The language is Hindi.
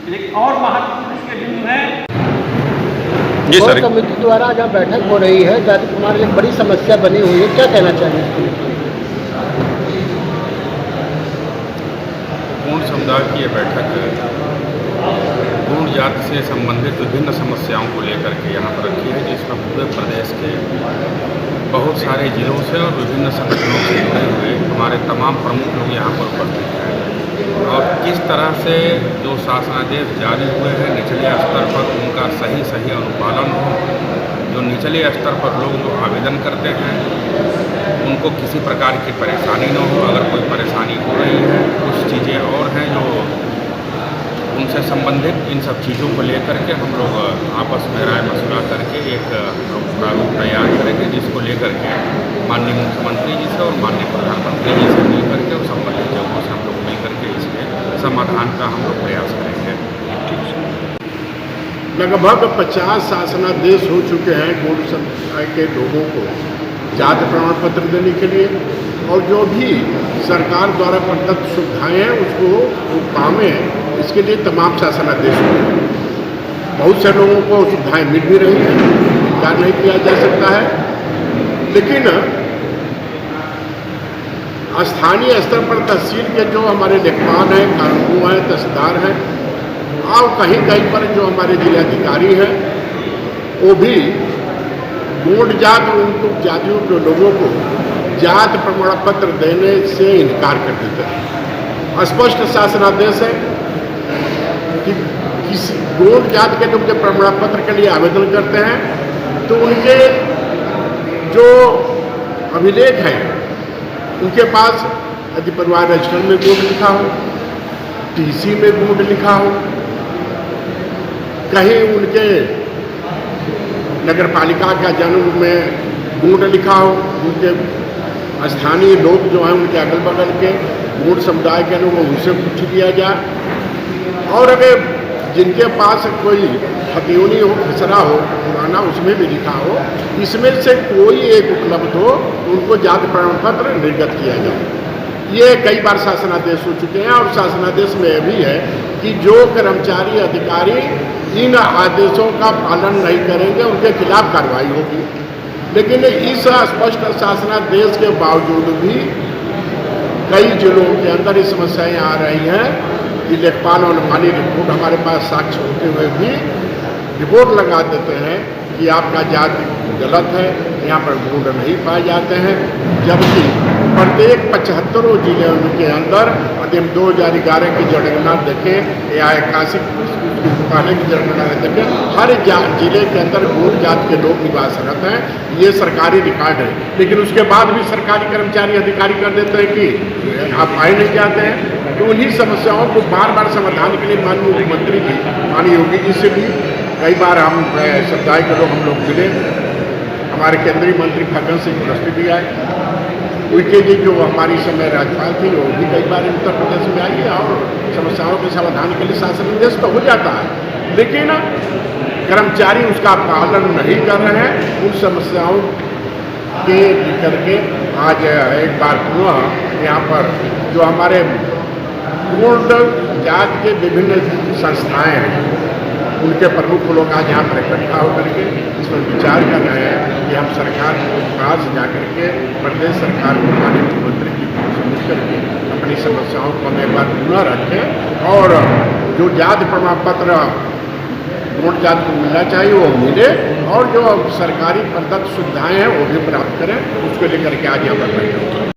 एक और महत्वपूर्ण इसके बिंदु है। जी कोर सर। कमेटी द्वारा जहाँ बैठक हो रही है, जाति प्रमाण एक बड़ी समस्या बनी हुई है, क्या कहना चाहिए? गौंड समुदाय की ये बैठक गौंड जाति से संबंधित विभिन्न समस्याओं को लेकर के यहाँ पर रखी है, जिसमें पूरे प्रदेश के बहुत सारे जिलों से और विभिन्न संगठनों से जुड़े हुए हमारे तमाम प्रमुख लोग यहाँ पर उपस्थित हैं और किस तरह से जो शासनादेश जारी हुए हैं निचले स्तर पर उनका सही अनुपालन हो, जो निचले स्तर पर लोग जो आवेदन करते हैं उनको किसी प्रकार की परेशानी न हो। अगर कोई परेशानी हो रही है, कुछ चीज़ें और हैं जो उनसे संबंधित, इन सब चीज़ों को लेकर के हम लोग आपस में राय मशवरा करके एक प्रारूप तैयार करेंगे, जिसको लेकर के माननीय मुख्यमंत्री जी से और माननीय प्रधानमंत्री जी से मिल करके और संबंधित जगहों से हम लोग मिल करके इसके समाधान का हम लोग प्रयास करेंगे। लगभग 50 शासनादेश हो चुके हैं गौंड समुदाय के लोगों को जाति प्रमाण पत्र देने के लिए, और जो भी सरकार द्वारा प्रदत्त सुविधाएं हैं उसको वो पावें, इसके लिए तमाम शासनादेश हुए हैं। बहुत से लोगों को सुविधाएं मिल भी रही हैं, इनकार नहीं किया जा सकता है, लेकिन स्थानीय स्तर पर तहसील के जो हमारे लेखपाल हैं, कानून हैं, तहसीलदार हैं और कहीं कहीं पर जो हमारे जिलाधिकारी हैं, वो भी गौंड जात और उनको जातियों के लोगों को जाति प्रमाण पत्र देने से इनकार कर देते हैं। स्पष्ट शासनादेश है कि किसी गौंड जात के लोग जब प्रमाण पत्र के लिए आवेदन करते हैं तो उनके जो अभिलेख हैं उनके पास यदि परिवार रजिस्टर में गौंड लिखा हो, टीसी में गौंड लिखा हो, कहीं उनके नगर पालिका का जन्म में गौंड लिखा हो, उनके स्थानीय लोग जो हैं उनके अगल बगल के गौंड समुदाय के लोग उनसे पूछ लिया जाए, और अगर जिनके पास कोई हथियोनी हो, खसरा हो पुराना, उसमें भी लिखा हो, इसमें से कोई एक उपलब्ध हो उनको जाति प्रमाण पत्र निर्गत किया जाए। ये कई बार शासनादेश हो चुके हैं और शासनादेश में यह भी है कि जो कर्मचारी अधिकारी इन आदेशों का पालन नहीं करेंगे उनके खिलाफ कार्रवाई होगी। लेकिन इस स्पष्ट शासनादेश के बावजूद भी कई जिलों के अंदर ये समस्याएं आ रही हैं कि लेखपाल और माली रिपोर्ट हमारे पास साक्ष्य होते हुए भी रिपोर्ट लगा देते हैं कि आपका जाति गलत है, यहाँ पर गौंड नहीं पाए जाते हैं, जबकि प्रत्येक 75 जिले के अंदर यदि हम 2011 की जनगणना देखें या 81 पहले की जनगणना देखें, हर जिले के अंदर गौंड जात के लोग निवासरत हैं। ये सरकारी रिकॉर्ड है, लेकिन उसके बाद भी सरकारी कर्मचारी अधिकारी कर देते हैं कि आप आए नहीं जाते हैं। तो उन्हीं समस्याओं को बार बार समाधान के लिए माननीय मुख्यमंत्री जी, माननीय योगी जी से भी कई बार हम समुदाय के लोग हम लोग मिले, हमारे केंद्रीय मंत्री फग्गन सिंह कुलस्ते भी आए, उनके जी जो हमारी समय राज्यपाल थी वो भी कई बार उत्तर प्रदेश में आई है, और समस्याओं के समाधान के लिए शासनादेश तो हो जाता है, लेकिन कर्मचारी उसका पालन नहीं कर रहे हैं। उन समस्याओं के करके आज एक बार पुनः यहाँ पर जो हमारे गौंड जात के विभिन्न संस्थाएं हैं उनके प्रमुख लोग आज यहाँ पर इकट्ठा होकर के इसमें विचार कर रहे हैं कि हम सरकार के पास जाकर के प्रदेश सरकार को माननीय मुख्यमंत्री जी को समझ करके अपनी समस्याओं को हम एक बार पुनः रखें, और जो जाति प्रमाण पत्र गौंड जात को मिलना चाहिए वो मिले, और जो सरकारी प्रदत्त सुविधाएं हैं वो भी प्राप्त करें, उसको लेकर के आज यहाँ पर बैठे।